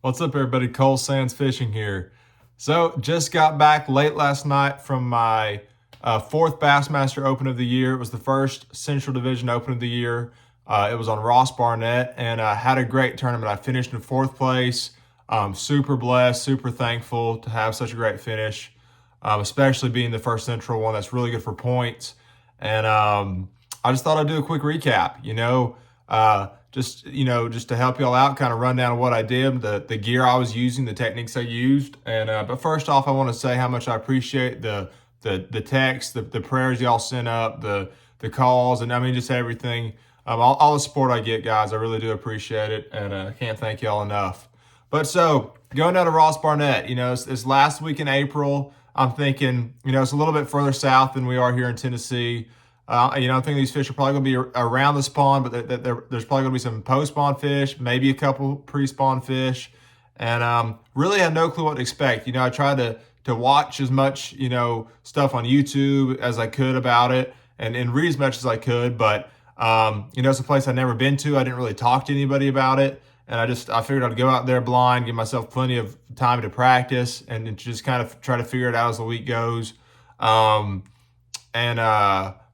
What's up, everybody? Cole Sands Fishing here. So, just got back late last night from my fourth Bassmaster Open of the year. It was the first Central Division Open of the year. It was on Ross Barnett, and I had a great tournament. I finished in fourth place. Super blessed, super thankful to have such a great finish, especially being the first Central one. That's really good for points. And I just thought I'd do a quick recap. Just to help y'all out, kind of run down what I did, the gear I was using, the techniques I used. And but first off, I want to say how much I appreciate the texts, the prayers y'all sent up, the calls, and I mean just everything. All the support I get, guys. I really do appreciate it, and I can't thank y'all enough. But so going down to Ross Barnett, it's last week in April. I'm thinking, it's a little bit further south than we are here in Tennessee. I think these fish are probably going to be around the spawn, but there's probably going to be some post-spawn fish, maybe a couple pre-spawn fish, and really had no clue what to expect. I tried to watch as much, stuff on YouTube as I could about it, and read as much as I could, but it's a place I'd never been to. I didn't really talk to anybody about it, and I figured I'd go out there blind, give myself plenty of time to practice, and just kind of try to figure it out as the week goes.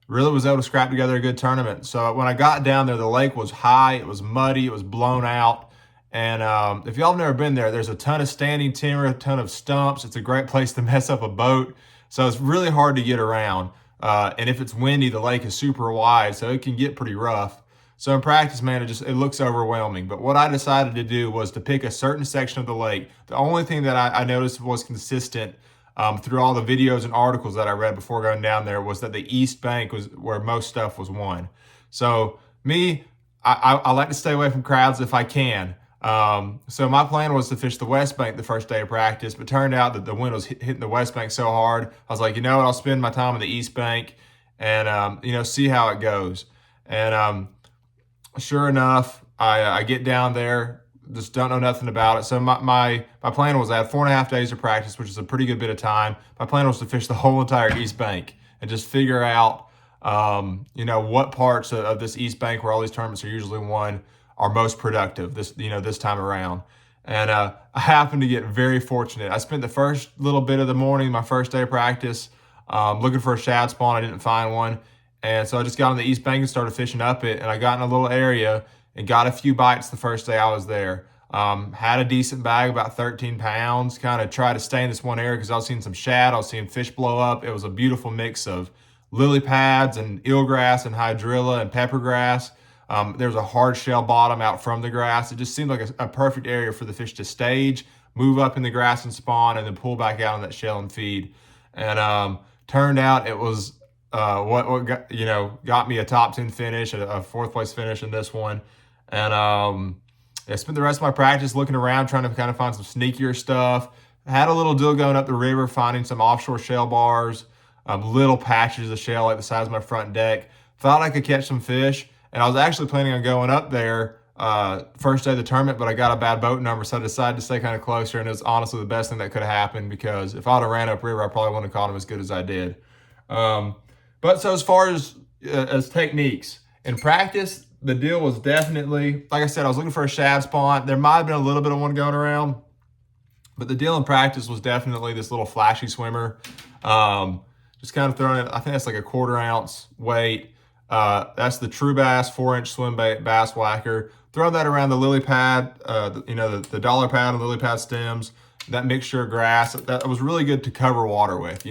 Really was able to scrap together a good tournament. So when I got down there, the lake was high, it was muddy, it was blown out. And if y'all have never been there, there's a ton of standing timber, a ton of stumps. It's a great place to mess up a boat. So it's really hard to get around. And if it's windy, the lake is super wide, so it can get pretty rough. So in practice, man, it looks overwhelming. But what I decided to do was to pick a certain section of the lake. The only thing that I noticed was consistent through all the videos and articles that I read before going down there was that the East Bank was where most stuff was won. So I like to stay away from crowds if I can. So my plan was to fish the West Bank the first day of practice, but turned out that the wind was hitting the West Bank so hard. I was like, I'll spend my time on the East Bank and, see how it goes. And sure enough, I get down there, just don't know nothing about it. So my plan was I had 4.5 days of practice, which is a pretty good bit of time. My plan was to fish the whole entire East Bank and just figure out, what parts of this East Bank where all these tournaments are usually won are most productive this time around. And I happened to get very fortunate. I spent the first little bit of the morning, my first day of practice, looking for a shad spawn. I didn't find one. And so I just got on the East Bank and started fishing up it. And I got in a little area and got a few bites the first day I was there. Had a decent bag, about 13 pounds. Kind of tried to stay in this one area because I was seeing some shad. I was seeing fish blow up. It was a beautiful mix of lily pads and eelgrass and hydrilla and pepper grass. There was a hard shell bottom out from the grass. It just seemed like a perfect area for the fish to stage, move up in the grass and spawn, and then pull back out on that shell and feed. And turned out it was what got me a top 10 finish, a fourth place finish in this one. And I spent the rest of my practice looking around, trying to kind of find some sneakier stuff. Had a little deal going up the river, finding some offshore shell bars, little patches of shell like the size of my front deck. Thought I could catch some fish, and I was actually planning on going up there first day of the tournament, but I got a bad boat number, so I decided to stay kind of closer, and it was honestly the best thing that could have happened because if I'd have ran upriver, I probably wouldn't have caught them as good as I did. But so as far as techniques, in practice, the deal was definitely, like I said, I was looking for a shad spawn. There might have been a little bit of one going around, but the deal in practice was definitely this little flashy swimmer. Just kind of throwing it, I think that's like a 1/4 ounce weight. That's the True Bass 4-inch swim bait bass whacker. Throw that around the lily pad, the dollar pad and lily pad stems, that mixture of grass. That was really good to cover water with,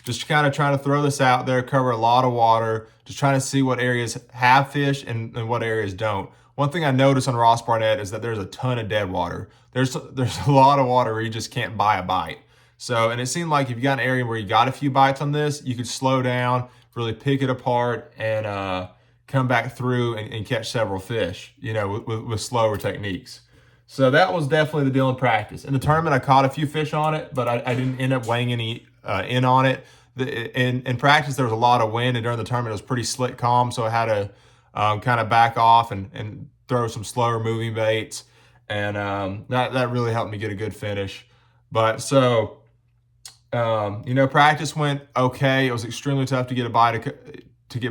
just kind of trying to throw this out there, cover a lot of water, just trying to see what areas have fish and what areas don't. One thing I noticed on Ross Barnett is that there's a ton of dead water. There's a lot of water where you just can't buy a bite. So, and it seemed like if you got an area where you got a few bites on this, you could slow down, really pick it apart, and come back through and catch several fish, with slower techniques. So that was definitely the deal in practice. In the tournament, I caught a few fish on it, but I didn't end up weighing any in on it. In practice, there was a lot of wind, and during the tournament, it was pretty slick calm, so I had to kind of back off and throw some slower moving baits, and that really helped me get a good finish. But so, practice went okay. It was extremely tough to get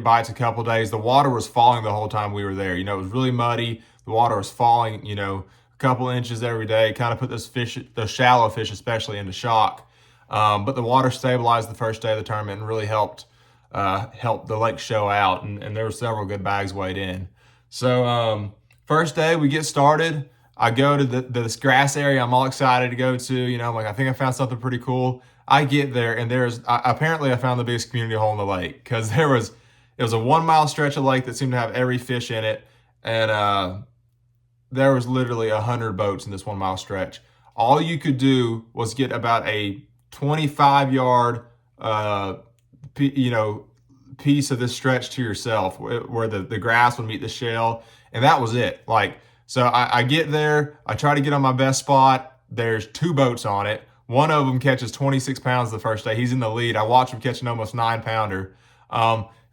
bites a couple days. The water was falling the whole time we were there. It was really muddy. The water was falling, a couple inches every day, kind of put those fish, those shallow fish especially, into shock. But the water stabilized the first day of the tournament and really helped the lake show out, and there were several good bags weighed in. So first day we get started. I go to this grass area I'm all excited to go to. You know, I'm like, I think I found something pretty cool. I get there, and apparently I found the biggest community hole in the lake, because it was a 1 mile stretch of lake that seemed to have every fish in it, and there was literally 100 boats in this 1 mile stretch. All you could do was get about a 25-yard piece of this stretch to yourself, where the grass would meet the shell, and that was it. Like, so I get there, I try to get on my best spot. There's 2 boats on it. One of them catches 26 pounds the first day. He's in the lead. I watch him catch an almost 9-pounder.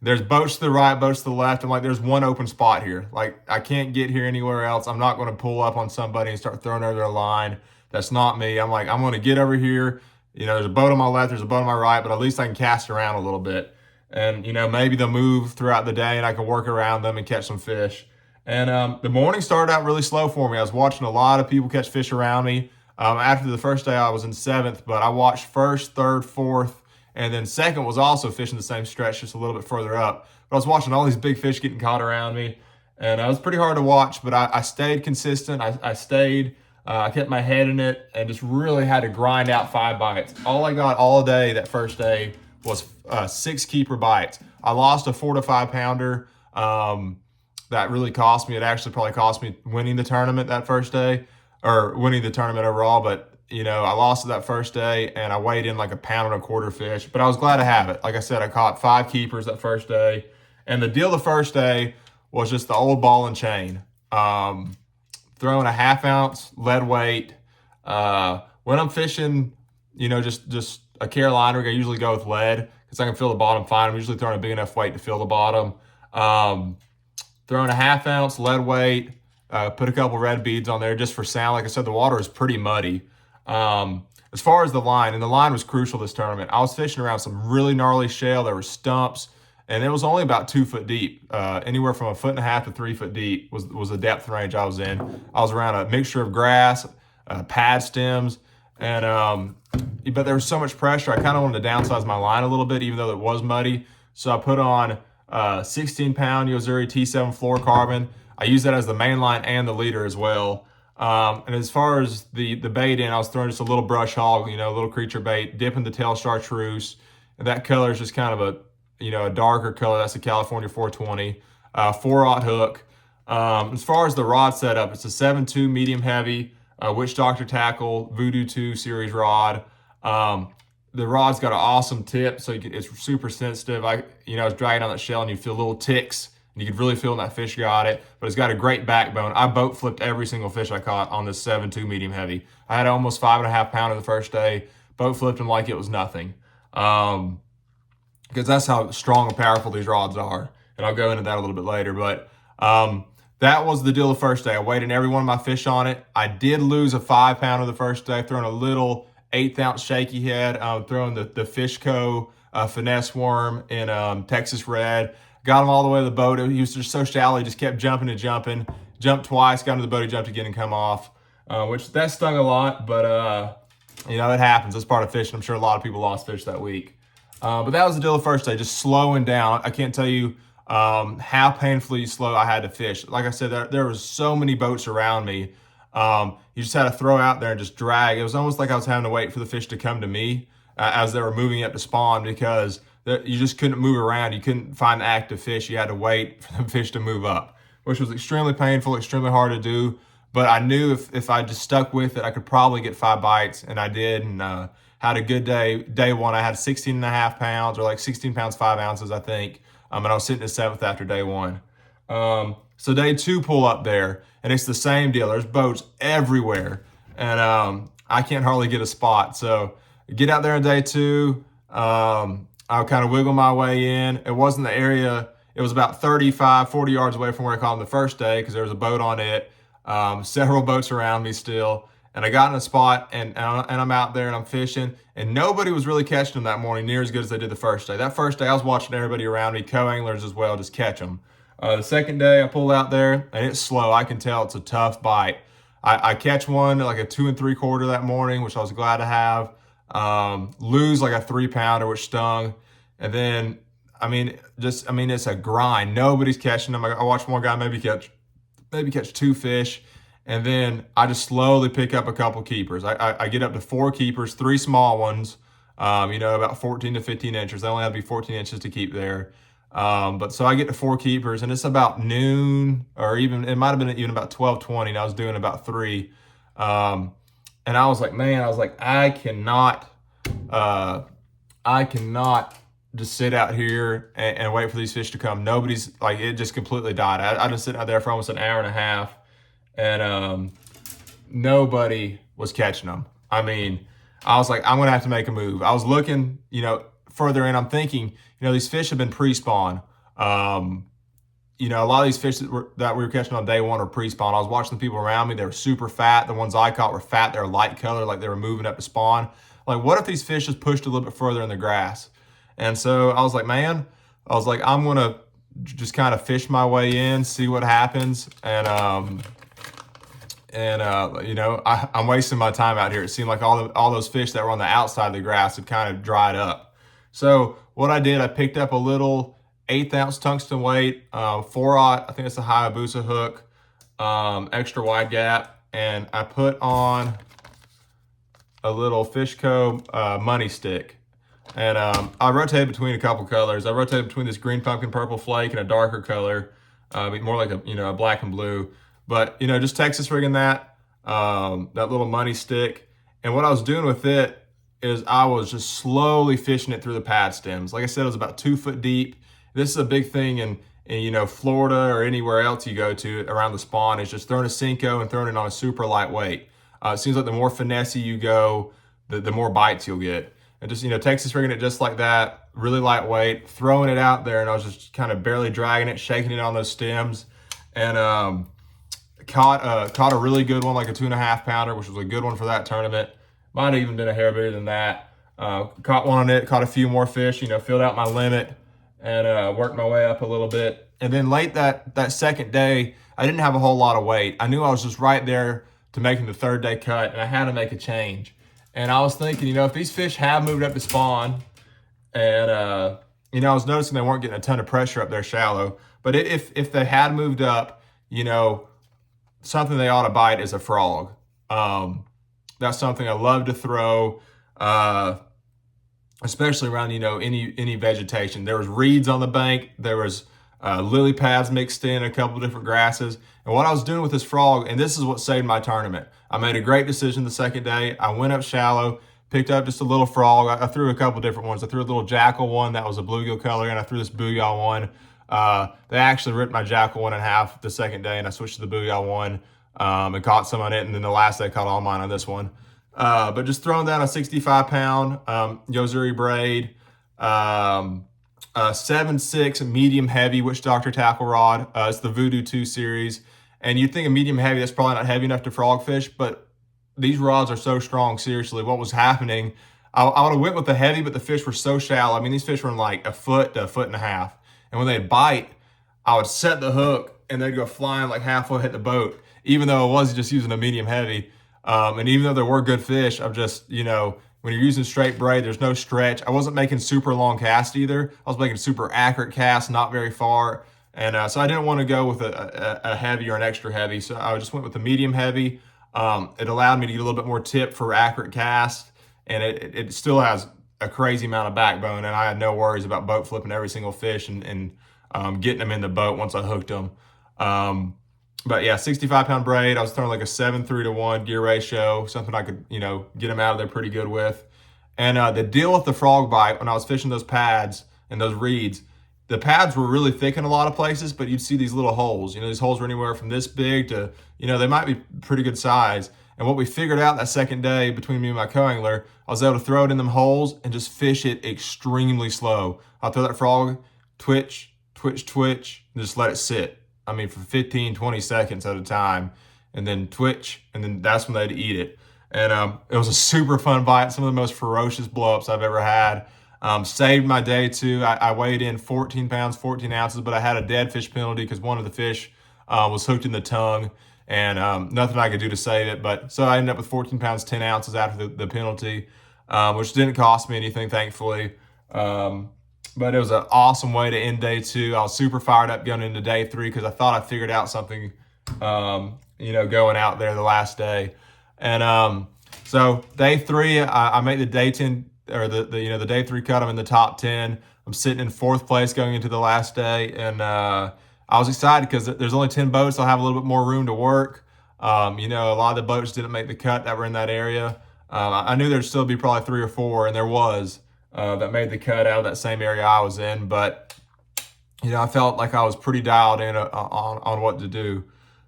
There's boats to the right, boats to the left. I'm like, there's one open spot here. Like, I can't get here anywhere else. I'm not going to pull up on somebody and start throwing over their line. That's not me. I'm like, I'm going to get over here. You know, there's a boat on my left, there's a boat on my right, but at least I can cast around a little bit. And, you know, maybe they'll move throughout the day and I can work around them and catch some fish. And the morning started out really slow for me. I was watching a lot of people catch fish around me. After the first day, I was in 7th, but I watched 1st, 3rd, 4th, and then 2nd was also fishing the same stretch, just a little bit further up. But I was watching all these big fish getting caught around me, and it was pretty hard to watch, but I stayed consistent. I stayed. I kept my head in it and just really had to grind out 5 bites. All I got all day that first day was 6 keeper bites. I lost a 4 to 5 pounder. That really cost me. It actually probably cost me winning the tournament that first day, or winning the tournament overall. But, you know, I lost it that first day, and I weighed in like 1.25 pound fish. But I was glad to have it. Like I said, I caught 5 keepers that first day. And the deal the first day was just the old ball and chain. Throwing a 1/2 ounce lead weight. When I'm fishing, you know, just a Carolina rig, I usually go with lead because I can feel the bottom fine. I'm usually throwing a big enough weight to feel the bottom. Throwing a 1/2 ounce lead weight, put a couple red beads on there just for sound. Like I said, the water is pretty muddy. As far as the line, and the line was crucial this tournament, I was fishing around some really gnarly shale. There were stumps, and it was only about 2 foot deep. Anywhere from 1.5 feet to 3 foot deep was the depth range I was in. I was around a mixture of grass, pad stems, and but there was so much pressure, I kind of wanted to downsize my line a little bit, even though it was muddy. So I put on 16-pound Yozuri T7 fluorocarbon. I use that as the main line and the leader as well. And as far as the bait in, I was throwing just a little brush hog, you know, a little creature bait, dipping the tail chartreuse. And that color is just kind of a darker color. That's the California 420, 4/0 hook. As far as the rod setup, it's a 7.2 medium heavy, Witch Doctor Tackle Voodoo 2 series rod. The rod's got an awesome tip, so it's super sensitive. I was dragging on that shell, and you feel little ticks, and you could really feel when that fish got it. But it's got a great backbone. I boat flipped every single fish I caught on this 7.2 medium heavy. I had almost 5.5 pounder the first day. Boat flipped them like it was nothing, because that's how strong and powerful these rods are. And I'll go into that a little bit later. But that was the deal the first day. I weighed in every one of my fish on it. I did lose a 5 pounder the first day, throwing a little 1/8 ounce shaky head, throwing the Fishco finesse worm in Texas Red. Got him all the way to the boat. He was just so shallow, he just kept jumping and jumping. Jumped twice, got into the boat, he jumped again and come off, which that stung a lot, but it happens. That's part of fishing. I'm sure a lot of people lost fish that week. But that was the deal the first day, just slowing down. I can't tell you how painfully slow I had to fish. Like I said, there was so many boats around me. You just had to throw out there and just drag. It was almost like I was having to wait for the fish to come to me as they were moving up to spawn, because you just couldn't move around. You couldn't find the active fish. You had to wait for the fish to move up, which was extremely painful, extremely hard to do. But I knew if I just stuck with it, I could probably get 5 bites, and I did, and had a good day. Day one, I had 16.5 pounds, or like 16 pounds, 5 ounces, I think. And I was sitting at 7th after day one. So day two, pull up there, and it's the same deal. There's boats everywhere, and I can't hardly get a spot. So get out there on day two. I'll kind of wiggle my way in. It wasn't the area. It was about 35, 40 yards away from where I caught them the first day, because there was a boat on it. Several boats around me still. And I got in a spot, and I'm out there and I'm fishing, and nobody was really catching them that morning near as good as they did the first day. That first day, I was watching everybody around me, co-anglers as well, just catch them. The second day, I pulled out there, and it's slow. I can tell it's a tough bite. I catch one like a 2 3/4 that morning, which I was glad to have. Lose like a 3-pounder, which stung. And then, it's a grind. Nobody's catching them. I watched one guy maybe catch 2 fish. And then I just slowly pick up a couple keepers. I get up to 4 keepers, 3 small ones, about 14 to 15 inches. They only have to be 14 inches to keep there. But so I get to 4 keepers, and it's about noon, or even it might have been even about 12:20, and I was doing about 3. And I was like, man, I cannot just sit out here and wait for these fish to come. Nobody's like, it just completely died. I just sitting out there for almost an hour and a half, and nobody was catching them. I was like, I'm gonna have to make a move. I was looking, further in. I'm thinking, these fish have been pre-spawn. A lot of these fish that we were catching on day 1 are pre-spawn. I was watching the people around me. They were super fat. The ones I caught were fat. They were light color, like they were moving up to spawn. Like, what if these fish just pushed a little bit further in the grass? And so I was like, I'm going to just kind of fish my way in, see what happens. I'm wasting my time out here. It seemed like all those fish that were on the outside of the grass had kind of dried up. So what I did, I picked up a little 1/8 ounce tungsten weight, 4/0, I think it's a Hayabusa hook, extra wide gap, and I put on a little Fishco money stick. And I rotated between a couple colors. I rotated between this green pumpkin purple flake and a darker color, more like a black and blue. But just Texas rigging that little money stick. And what I was doing with it is I was just slowly fishing it through the pad stems. Like I said, it was about 2 foot deep. This is a big thing in Florida or anywhere else you go to around the spawn, is just throwing a Senko and throwing it on a super lightweight. It seems like the more finessey you go, the more bites you'll get. And just, Texas rigging it just like that, really lightweight, throwing it out there, and I was just kind of barely dragging it, shaking it on those stems, and caught a really good one, like a 2.5 pounder, which was a good one for that tournament. Might have even been a hair bigger than that. Caught one on it, caught a few more fish, filled out my limit, and worked my way up a little bit. And then late that second day, I didn't have a whole lot of weight. I knew I was just right there to making the 3rd day cut, and I had to make a change. And I was thinking, if these fish have moved up to spawn, and I was noticing they weren't getting a ton of pressure up there shallow, but if they had moved up, something they ought to bite is a frog. That's something I love to throw, especially around any vegetation. There was reeds on the bank. There was lily pads mixed in, a couple different grasses. And what I was doing with this frog, and this is what saved my tournament. I made a great decision the second day. I went up shallow, picked up just a little frog. I threw a couple different ones. I threw a little jackal one that was a bluegill color, and I threw this booyah one. They actually ripped my jackal one in half the second day, and I switched to the booyah one and caught some on it. And then the last day, caught all mine on this one. But just throwing down a 65-pound Yozuri braid, 7.6 medium heavy witch doctor tackle rod. It's the Voodoo 2 series. And you'd think a medium heavy, that's probably not heavy enough to frog fish, but these rods are so strong. Seriously, what was happening, I would have went with the heavy, but the fish were so shallow. These fish were in like a foot to a foot and a half. And when they'd bite, I would set the hook and they'd go flying like halfway hit the boat, even though I was just using a medium heavy. And even though there were good fish, I'm just, when you're using straight braid, there's no stretch. I wasn't making super long casts either. I was making super accurate casts, not very far. And so I didn't want to go with a heavy or an extra heavy. So I just went with the medium heavy. It allowed me to get a little bit more tip for accurate cast. And it still has a crazy amount of backbone. And I had no worries about boat flipping every single fish and getting them in the boat once I hooked them. But yeah, 65-pound braid. I was throwing like a 7:3-to-1 gear ratio, something I could, get them out of there pretty good with. And the deal with the frog bite, when I was fishing those pads and those reeds, the pads were really thick in a lot of places, but you'd see these little holes. These holes were anywhere from this big to, they might be pretty good size. And what we figured out that second day between me and my co-angler, I was able to throw it in them holes and just fish it extremely slow. I'll throw that frog, twitch, twitch, twitch, and just let it sit. For 15, 20 seconds at a time, and then twitch, and then that's when they'd eat it. And it was a super fun bite, some of the most ferocious blowups I've ever had. Saved my day too. I weighed in 14 pounds, 14 ounces, but I had a dead fish penalty because one of the fish was hooked in the tongue. and nothing I could do to save it. But so I ended up with 14 pounds 10 ounces after the penalty, which didn't cost me anything, thankfully. But it was an awesome way to end day 2. I was super fired up going into day 3 because I thought I figured out something, going out there the last day. And so day 3, I made the day 10 or the day 3 cut. I'm in the top 10. I'm sitting in 4th place going into the last day, and I was excited because there's only 10 boats. I'll have a little bit more room to work. A lot of the boats didn't make the cut that were in that area. I knew there'd still be probably 3 or 4, and there was that made the cut out of that same area I was in. But I felt like I was pretty dialed in on what to do.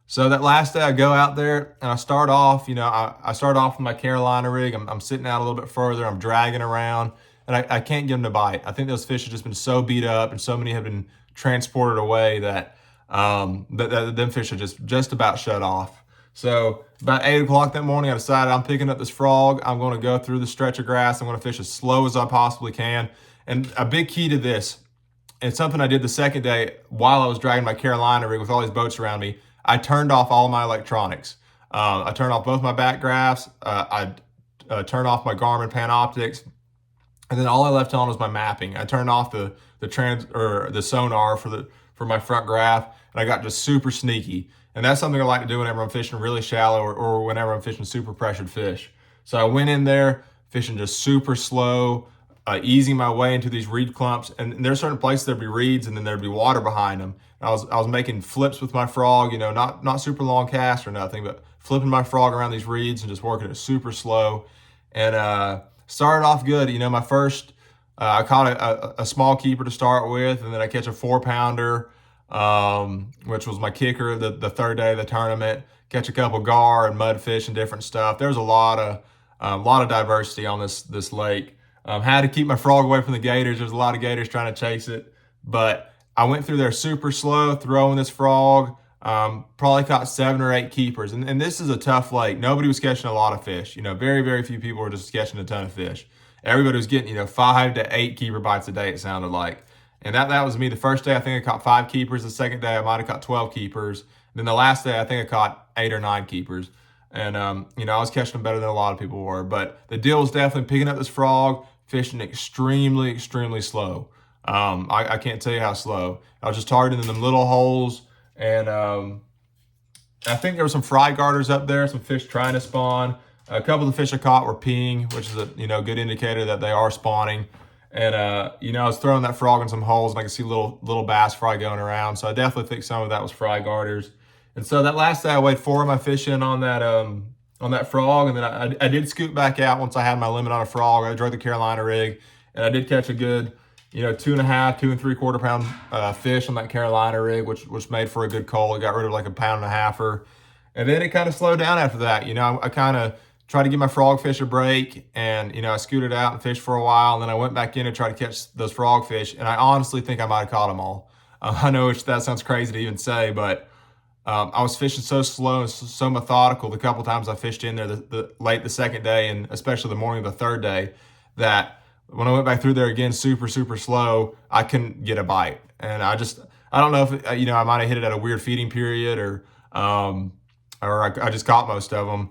So that last day I go out there and I start off, I start off with my Carolina rig. I'm sitting out a little bit further. I'm dragging around, and I can't get them to bite. I think those fish have just been so beat up, and so many have been transported away that them fish are just about shut off. So about 8 o'clock that morning, I decided I'm picking up this frog. I'm going to go through the stretch of grass. I'm going to fish as slow as I possibly can. And a big key to this, and something I did the second day while I was dragging my Carolina rig with all these boats around me, I turned off all my electronics. I turned off both my back graphs. I turned off my Garmin Panoptics, and then all I left on was my mapping. I turned off the sonar for my front graph, and I got just super sneaky. And that's something I like to do whenever I'm fishing really shallow or whenever I'm fishing super pressured fish. So I went in there fishing just super slow, easing my way into these reed clumps. And there's certain places there'd be reeds and then there'd be water behind them. And I was making flips with my frog, not super long cast or nothing, but flipping my frog around these reeds and just working it super slow. And started off good. My first, I caught a small keeper to start with, and then I catch a 4-pounder, which was my kicker the third day of the tournament. Catch a couple gar and mudfish and different stuff. There's a lot of diversity on this lake. Had to keep my frog away from the gators. There's a lot of gators trying to chase it, but I went through there super slow, throwing this frog. Probably caught 7 or 8 keepers, and this is a tough lake. Nobody was catching a lot of fish. Very, very few people were just catching a ton of fish. Everybody was getting 5 to 8 keeper bites a day, it sounded like. And that was me. The first day I think I caught 5 keepers. The second day I might have caught 12 keepers. Then the last day I think I caught 8 or 9 keepers. And I was catching them better than a lot of people were. But the deal was definitely picking up this frog, fishing extremely, extremely slow. I can't tell you how slow. I was just targeting them little holes, and I think there were some fry garters up there, some fish trying to spawn. A couple of the fish I caught were peeing, which is a good indicator that they are spawning. And I was throwing that frog in some holes, and I could see little bass fry going around. So I definitely think some of that was fry garters. And so that last day I weighed 4 of my fish in on that frog, and then I did scoot back out once I had my limit on a frog. I drove the Carolina rig, and I did catch a good 2.5, 2 3/4 pound fish on that Carolina rig, which made for a good cull. It got rid of like a 1.5 pounder, and then it kind of slowed down after that. I kind of tried to give my frogfish a break, and I scooted out and fished for a while, and then I went back in and tried to catch those frogfish, and I honestly think I might have caught them all. I know that sounds crazy to even say, but I was fishing so slow and so methodical the couple times I fished in there late the second day, and especially the morning of the third day, that when I went back through there again super, super slow, I couldn't get a bite. And I don't know if, I might have hit it at a weird feeding period, or I just caught most of them.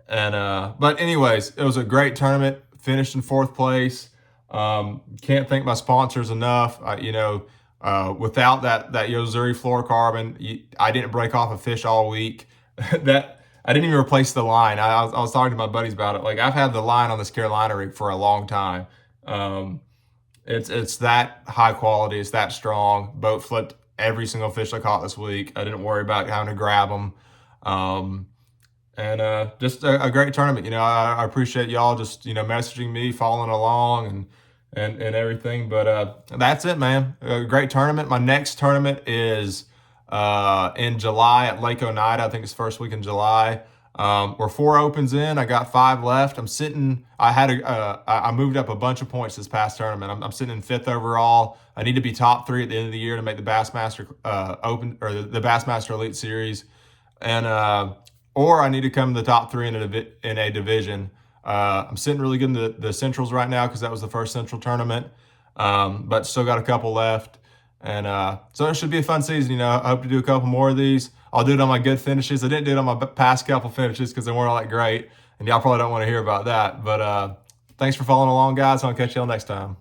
And but anyways, it was a great tournament. Finished in 4th place. Can't thank my sponsors enough. Without that Yozuri fluorocarbon, I didn't break off a fish all week. That I didn't even replace the line. I was talking to my buddies about it. Like, I've had the line on this Carolina rig for a long time. It's that high quality. It's that strong. Boat flipped every single fish I caught this week. I didn't worry about having to grab them. And just a great tournament. I appreciate y'all just messaging me, following along, and everything. But that's it, man. A great tournament. My next tournament is in July at Lake Oneida. I think it's first week in July. We're 4 opens in. I got 5 left. I moved up a bunch of points this past tournament. I'm sitting in 5th overall. I need to be top 3 at the end of the year to make the Bassmaster Open, or the Bassmaster Elite Series, and or I need to come in the top 3 in a division. I'm sitting really good in the Centrals right now because that was the first Central tournament, but still got a couple left. And so it should be a fun season. You know, I hope to do a couple more of these. I'll do it on my good finishes. I didn't do it on my past couple finishes because they weren't all that great, and y'all probably don't want to hear about that. But thanks for following along, guys. I'll catch y'all next time.